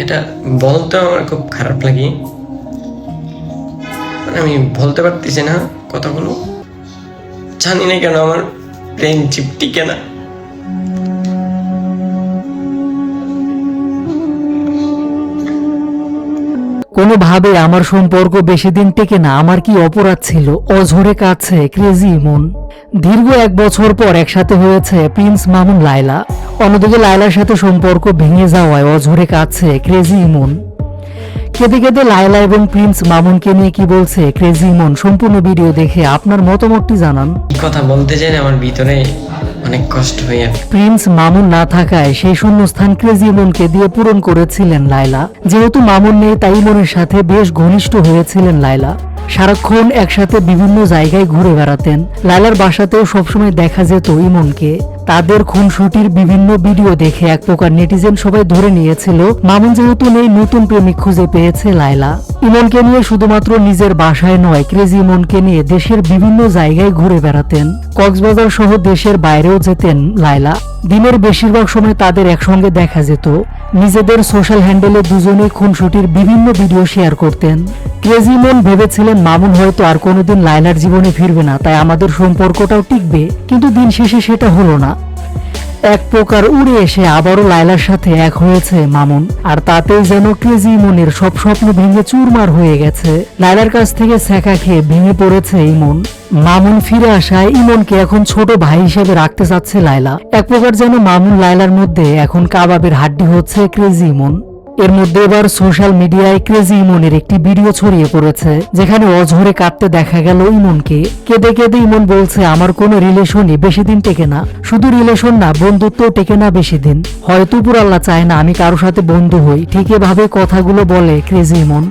এটা বলতে আমার খুব খারাপ লাগে, মানে আমি বলতে পারতেছি না কথাগুলো। জানি না কেন আমার ফ্রেন্ডশিপ টিকে না। কোনোভাবে আমার সম্পর্ক বেশি দিন টেকে না। আমার কি অপরাধ ছিল? অঝরে কাছে ক্রেজি ইমন। দীর্ঘ 1 বছর পর একসাথে হয়েছে প্রিন্স মামুন লায়লা। অন্যদিকে লায়লার সাথে সম্পর্ক ভেঙে যাওয়ায় অঝরে কাছে ক্রেজি ইমন। কেঁদে কেঁদে লায়লা এবং প্রিন্স মামুনকে নিয়ে কি বলছে ক্রেজি ইমন, সম্পূর্ণ ভিডিও দেখে আপনার মতামতটি জানান। কথা বলতে চাই না, আমার ভিতরে অনেক কষ্ট হয়ে। প্রিন্স মামুন না থাকায় সেই শূন্যস্থান ক্রেজি ইমনকে দিয়ে পূরণ করেছিলেন লায়লা। যেহেতু মামুন নেই তাই ইমনের সাথে বেশ ঘনিষ্ঠ হয়েছিলেন লায়লা। সারাক্ষণ একসাথে বিভিন্ন জায়গায় ঘুরে বেড়াতেন। লায়লার বাসাতেও সবসময় দেখা যেত ইমনকে। তাদের খুনসুটির বিভিন্ন ভিডিও দেখে এক প্রকার নেটিজেন সবাই ধরে নিয়েছিল মামুন যেহেতু নেই, নতুন প্রেমিক খুঁজে পেয়েছে লায়লা। ইমনকে নিয়ে শুধুমাত্র নিজের বাসায় নয়, ক্রেজি ইমনকে নিয়ে দেশের বিভিন্ন জায়গায় ঘুরে বেড়াতেন। কক্সবাজার সহ দেশের বাইরেও যেতেন লায়লা। দিনের বেশিরভাগ সময় তাদের একসঙ্গে দেখা যেত। নিজেদের সোশ্যাল হ্যান্ডেলে দুজনেই খুনসুটির বিভিন্ন ভিডিও শেয়ার করতেন। ক্রেজি ইমন ভেবেছিলেন মামুন হয়তো আর কোনোদিন লায়লার জীবনে ফিরবে না, তাই আমাদের সম্পর্কটাও টিকবে, কিন্তু দিন শেষে সেটা হলো না। এক প্রকার উড়ে এসে আবারও লায়লার সাথে এক হয়েছে মামুন, আর তাতেই যেন ক্রেজি ইমনের সব স্বপ্ন ভেঙে চুরমার হয়ে গেছে। লায়লার কাছ থেকে ছ্যাঁকা খেয়ে ভেঙে পড়েছে ইমন। মামুন ফিরে আসায় ইমনকে এখন ছোট ভাই হিসেবে রাখতে চাচ্ছে লায়লা। এক প্রকার যেন মামুন লায়লার মধ্যে এখন কাবাবের হাড্ডি হচ্ছে ক্রেজি ইমন। এর মধ্যে এবার সোশ্যাল মিডিয়ায় ক্রেজি ইমনের একটি ভিডিও ছড়িয়ে পড়েছে, যেখানে অঝরে কাঁদতে দেখা গেল ইমনকে। কেঁদে কেঁদে ইমন বলছে, আমার কোনো রিলেশনই বেশি দিন টেকে না। শুধু রিলেশন না, বন্ধুত্ব টেকে না বেশি দিন। হয়তো উপর আল্লাহ চায় না আমি কারোর সাথে বন্ধু হই। ঠিক এভাবে কথাগুলো বলে ক্রেজি ইমন।